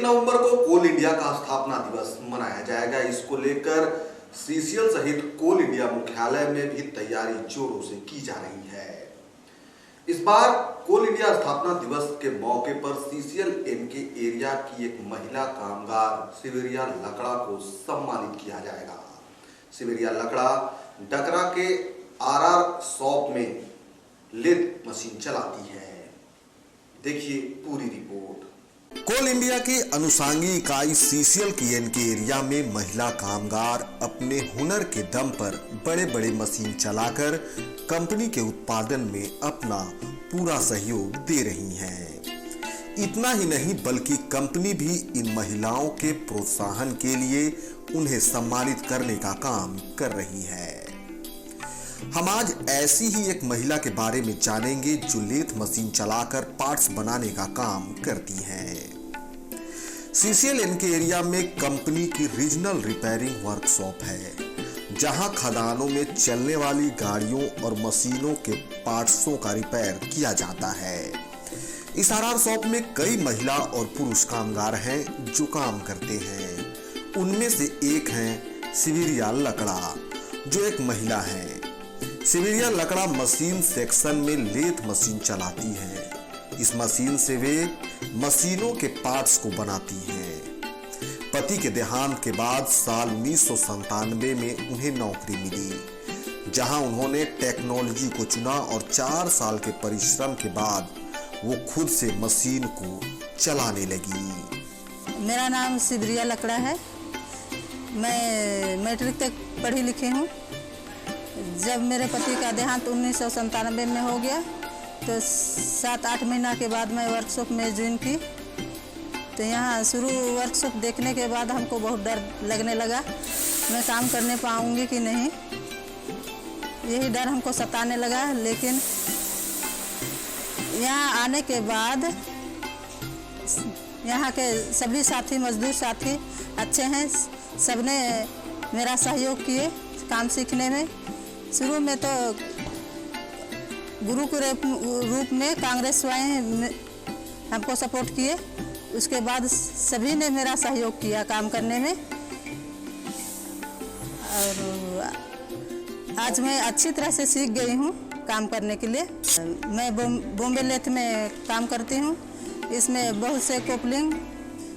नवंबर को कोल इंडिया का स्थापना दिवस मनाया जाएगा। इसको लेकर सीसीएल सहित कोल इंडिया मुख्यालय में भी तैयारी जोरों से की जा रही है। इस बार कोल इंडिया स्थापना दिवस के मौके पर सीसीएल एनके एरिया की एक महिला कामगार सिवेरिया लकड़ा को सम्मानित किया जाएगा। सिवेरिया लकड़ा डकरा के आरआर शॉप में लेथ मशीन चलाती है। देखिए पूरी रिपोर्ट। कोल इंडिया की अनुषंगी इकाई सीसीएल की एनके एरिया में महिला कामगार अपने हुनर के दम पर बड़े बड़े मशीन चलाकर कंपनी के उत्पादन में अपना पूरा सहयोग दे रही हैं। इतना ही नहीं बल्कि कंपनी भी इन महिलाओं के प्रोत्साहन के लिए उन्हें सम्मानित करने का काम कर रही है। हम आज ऐसी ही एक महिला के बारे में जानेंगे जो लेथ मशीन चलाकर पार्ट्स बनाने का काम करती हैं। सीसीएल एनके एरिया में कंपनी की रीजनल रिपेयरिंग वर्कशॉप है, जहां खदानों में चलने वाली गाड़ियों और मशीनों के पार्ट्सों का रिपेयर किया जाता है। इस आरआर शॉप में कई महिला और पुरुष कामगार हैं जो काम करते हैं। उनमें से एक हैं सिवेरिया लकड़ा, जो एक महिला है। सिवेरिया लकड़ा मशीन सेक्शन में लेथ मशीन चलाती है। इस मशीन से वे मशीनों के पार्ट्स को बनाती हैं। पति के देहांत के बाद साल 1997 में उन्हें नौकरी मिली, जहां उन्होंने टेक्नोलॉजी को चुना और 4 साल के परिश्रम के बाद वो खुद से मशीन को चलाने लगी। मेरा नाम सिवेरिया लकड़ा है। मैं मैट्रिक तक पढ़ी लिखी हूँ। जब मेरे पति का देहांत 1997 में हो गया तो 7-8 महीना के बाद मैं वर्कशॉप में ज्वाइन की। तो यहाँ शुरू वर्कशॉप देखने के बाद हमको बहुत डर लगने लगा, मैं काम करने पाऊँगी कि नहीं, यही डर हमको सताने लगा। लेकिन यहाँ आने के बाद यहाँ के सभी साथी, मजदूर साथी अच्छे हैं। सबने मेरा सहयोग किए काम सीखने में। शुरू में तो गुरु के रूप में कांग्रेस वाले हमको सपोर्ट किए। उसके बाद सभी ने मेरा सहयोग किया काम करने में। और आज मैं अच्छी तरह से सीख गई हूँ काम करने के लिए। मैं बॉम्बे लेथ में काम करती हूँ। इसमें बहुत से coupling,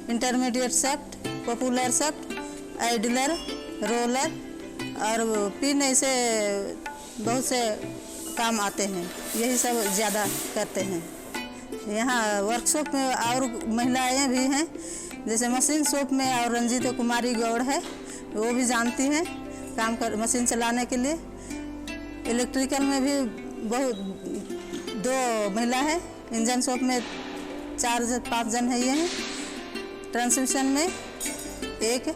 intermediate shaft, popular shaft, idler, roller और पिन, ऐसे बहुत से काम आते हैं। यही सब ज़्यादा करते हैं। यहाँ वर्कशॉप में और महिलाएं भी हैं, जैसे मशीन शॉप में और रंजीत कुमारी गौड़ है, वो भी जानती हैं काम कर मशीन चलाने के लिए। इलेक्ट्रिकल में भी बहुत 2 महिला है। इंजन शॉप में 4-5 जन है। ये हैं। ट्रांसमिशन में 1,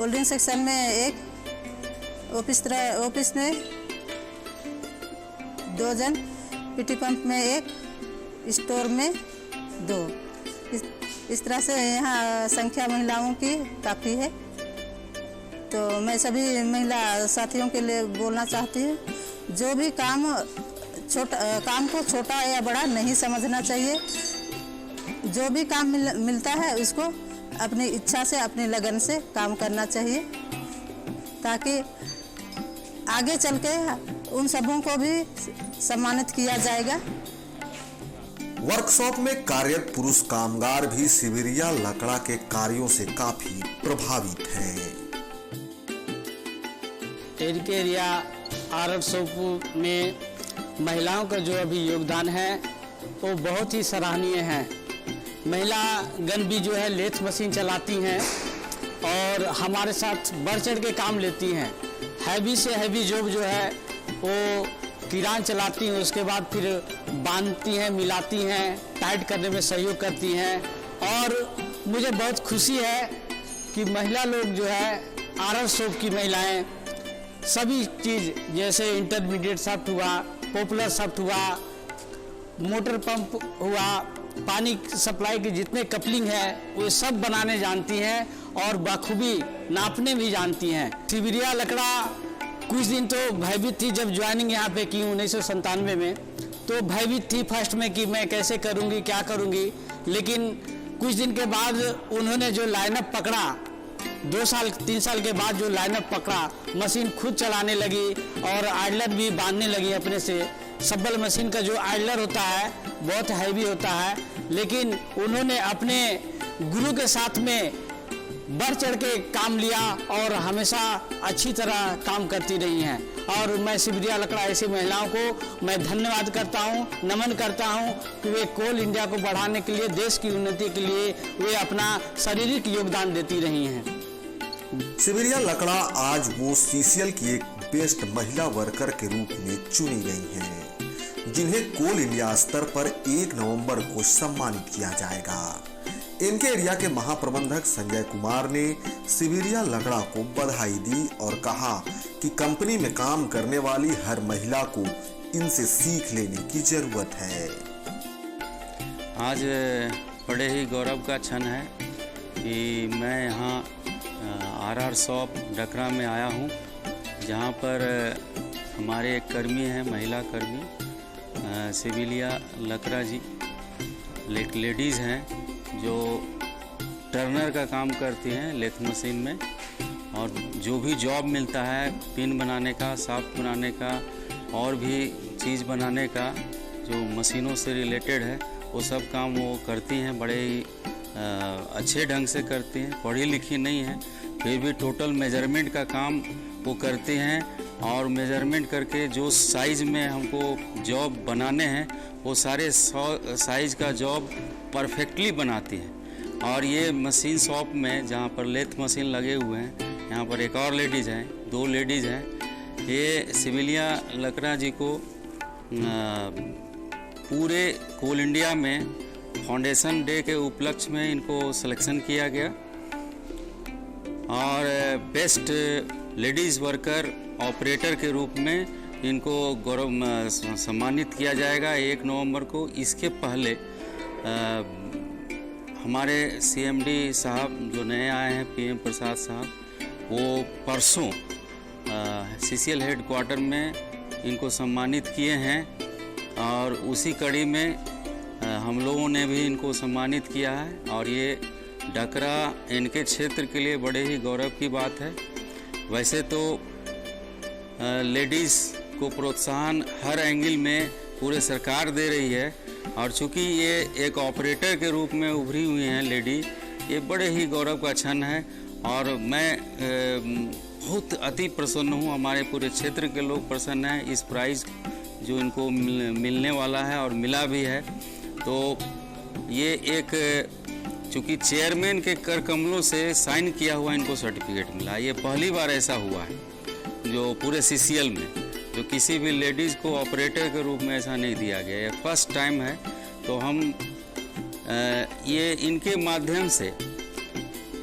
होल्डिंग सेक्शन में 1, ऑफिस में 2 जन, पीटी पंप में 1, स्टोर में 2। इस तरह से यहाँ संख्या महिलाओं की काफ़ी है। तो मैं सभी महिला साथियों के लिए बोलना चाहती हूँ, जो भी काम को छोटा या बड़ा नहीं समझना चाहिए। जो भी काम मिलता है उसको अपनी इच्छा से, अपनी लगन से काम करना चाहिए, ताकि आगे चल के उन सबों को भी सम्मानित किया जाएगा। वर्कशॉप में कार्यरत पुरुष कामगार भी सिवेरिया लकड़ा के कार्यों से काफी प्रभावित हैं। एनके एरिया आरआर शॉप में महिलाओं का जो अभी योगदान है वो बहुत ही सराहनीय है। महिला गण भी जो है लेथ मशीन चलाती हैं और हमारे साथ बढ़ चढ़ के काम लेती हैं। हैवी से हैवी जॉब जो है वो किरान चलाती हैं, उसके बाद फिर बांधती हैं, मिलाती हैं, टाइट करने में सहयोग करती हैं। और मुझे बहुत खुशी है कि महिला लोग जो है आरआर शॉप की महिलाएं सभी चीज़, जैसे इंटरमीडिएट शाफ्ट हुआ, पॉपुलर शाफ्ट हुआ, मोटर पंप हुआ, पानी सप्लाई की जितने कपलिंग है वो सब बनाने जानती हैं और बखूबी नापने भी जानती हैं। सिवेरिया लकड़ा कुछ दिन तो भयभीत थी जब ज्वाइनिंग यहाँ पे की 1997 में, तो भयभीत थी फर्स्ट में कि मैं कैसे करूँगी, क्या करूँगी। लेकिन कुछ दिन के बाद उन्होंने जो लाइनअप पकड़ा, 2 साल 3 साल के बाद जो लाइनअप पकड़ा, मशीन खुद चलाने लगी और आइडलर भी बांधने लगी अपने से। सब्बल मशीन का जो आइडलर होता है बहुत हैवी होता है, लेकिन उन्होंने अपने गुरु के साथ में बढ़ चढ़ के काम लिया और हमेशा अच्छी तरह काम करती रही हैं। और मैं सिबिरिया लकड़ा ऐसी महिलाओं को मैं धन्यवाद करता हूं, नमन करता हूं कि वे कोल इंडिया को बढ़ाने के लिए, देश की उन्नति के लिए वे अपना शारीरिक योगदान देती रही हैं। सिबिरिया लकड़ा आज वो सीसीएल की एक बेस्ट महिला वर्कर के रूप में चुनी गई हैं, जिन्हें कोल इंडिया स्तर पर 1 नवंबर को सम्मानित किया जाएगा। इनके एरिया के महाप्रबंधक संजय कुमार ने सिबिरिया लकड़ा को बधाई दी और कहा कि कंपनी में काम करने वाली हर महिला को इनसे सीख लेने की जरूरत है। आज बड़े ही गौरव का क्षण है कि मैं यहाँ आरआर शॉप डकरा में आया हूँ, जहाँ पर हमारे एक कर्मी हैं, महिला कर्मी सिबिरिया लकड़ा जी, एक लेडीज़ हैं जो टर्नर का काम करती हैं लेथ मशीन में, और जो भी जॉब मिलता है पिन बनाने का, साफ्ट बनाने का और भी चीज़ बनाने का जो मशीनों से रिलेटेड है, वो सब काम वो करती हैं। बड़े ही अच्छे ढंग से करती हैं, पढ़ी लिखी नहीं है फिर भी टोटल मेजरमेंट का काम वो करती हैं, और मेजरमेंट करके जो साइज़ में हमको जॉब बनाने हैं वो सारे साइज़ का जॉब परफेक्टली बनाती हैं। और ये मशीन शॉप में जहाँ पर लेथ मशीन लगे हुए हैं, यहाँ पर एक और लेडीज़ हैं, 2 लेडीज़ हैं। ये सिबिरिया लकड़ा जी को पूरे कोल इंडिया में फाउंडेशन डे के उपलक्ष्य में इनको सिलेक्शन किया गया और बेस्ट लेडीज़ वर्कर ऑपरेटर के रूप में इनको गौरव सम्मानित किया जाएगा 1 नवंबर को। इसके पहले हमारे सीएमडी साहब जो नए आए हैं, पीएम प्रसाद साहब, वो परसों सीसीएल हेडक्वार्टर में इनको सम्मानित किए हैं और उसी कड़ी में हम लोगों ने भी इनको सम्मानित किया है। और ये डकरा इनके क्षेत्र के लिए बड़े ही गौरव की बात है। वैसे तो लेडीज़ को प्रोत्साहन हर एंगल में पूरे सरकार दे रही है, और चूँकि ये एक ऑपरेटर के रूप में उभरी हुई हैं लेडी, ये बड़े ही गौरव का क्षण है। और मैं बहुत अति प्रसन्न हूँ, हमारे पूरे क्षेत्र के लोग प्रसन्न हैं इस प्राइज़ जो इनको मिलने वाला है और मिला भी है। तो ये एक चूँकि चेयरमैन के कर कमलों से साइन किया हुआ इनको सर्टिफिकेट मिला, ये पहली बार ऐसा हुआ है जो पूरे सीसीएल में, जो किसी भी लेडीज़ को ऑपरेटर के रूप में ऐसा नहीं दिया गया, ये फर्स्ट टाइम है। तो हम ये इनके माध्यम से,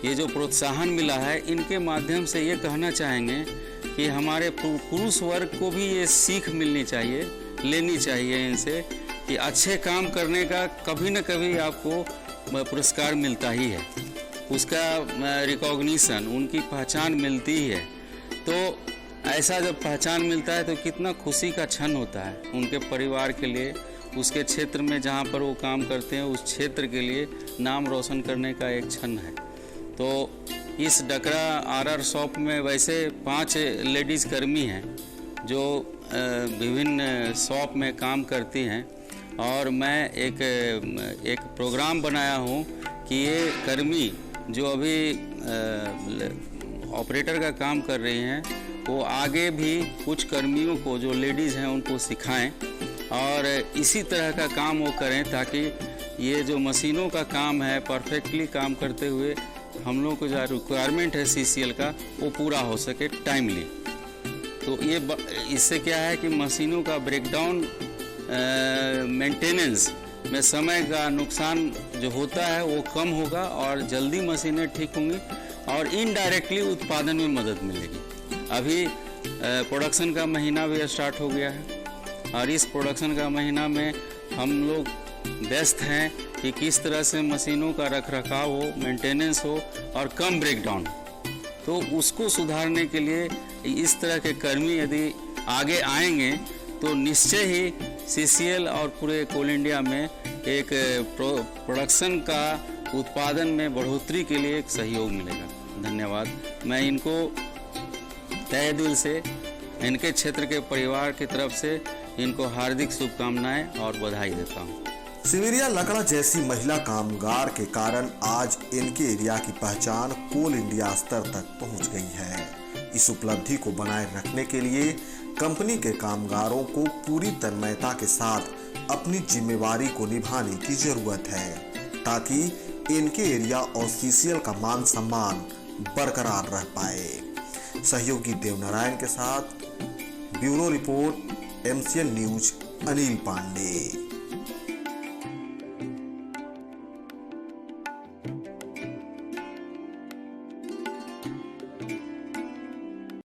ये जो प्रोत्साहन मिला है, इनके माध्यम से ये कहना चाहेंगे कि हमारे पुरुष वर्ग को भी ये सीख मिलनी चाहिए, लेनी चाहिए इनसे, कि अच्छे काम करने का कभी न कभी आपको पुरस्कार मिलता ही है, उसका रिकॉग्निशन, उनकी पहचान मिलती ही है। तो ऐसा जब पहचान मिलता है तो कितना खुशी का क्षण होता है उनके परिवार के लिए, उसके क्षेत्र में जहाँ पर वो काम करते हैं उस क्षेत्र के लिए नाम रोशन करने का एक क्षण है। तो इस डकरा आरआर शॉप में वैसे 5 लेडीज़ कर्मी हैं जो विभिन्न शॉप में काम करती हैं, और मैं एक प्रोग्राम बनाया हूँ कि ये कर्मी जो अभी ऑपरेटर का काम कर रही हैं वो आगे भी कुछ कर्मियों को जो लेडीज़ हैं उनको सिखाएं और इसी तरह का काम वो करें, ताकि ये जो मशीनों का काम है परफेक्टली काम करते हुए हम लोग को जो रिक्वायरमेंट है सीसीएल का वो पूरा हो सके टाइमली। तो ये इससे क्या है कि मशीनों का ब्रेकडाउन मेंटेनेंस में समय का नुकसान जो होता है वो कम होगा और जल्दी मशीनें ठीक होंगी और इनडायरेक्टली उत्पादन में मदद मिलेगी। अभी प्रोडक्शन का महीना भी स्टार्ट हो गया है और इस प्रोडक्शन का महीना में हम लोग व्यस्त हैं कि किस तरह से मशीनों का रखरखाव हो, मेंटेनेंस हो और कम ब्रेकडाउन हो। तो उसको सुधारने के लिए इस तरह के कर्मी यदि आगे आएंगे तो निश्चय ही सीसीएल और पूरे कोल इंडिया में एक प्रोडक्शन का उत्पादन में बढ़ोतरी के लिए एक सहयोग मिलेगा। धन्यवाद। मैं इनको तहे दिल से इनके क्षेत्र के परिवार की तरफ से इनको हार्दिक शुभकामनाएं और बधाई देता हूं। सिविरिया लकड़ा जैसी महिला कामगार के कारण आज इनके एरिया की पहचान कोल इंडिया स्तर तक पहुंच गई है। इस उपलब्धि को बनाए रखने के लिए कंपनी के कामगारों को पूरी तन्मयता के साथ अपनी जिम्मेवारी को निभाने की जरूरत है, ताकि इनके एरिया और सीसीएल का मान सम्मान बरकरार रह पाए। सहयोगी देवनारायण के साथ bureau report, MCN news, Anil Pandey.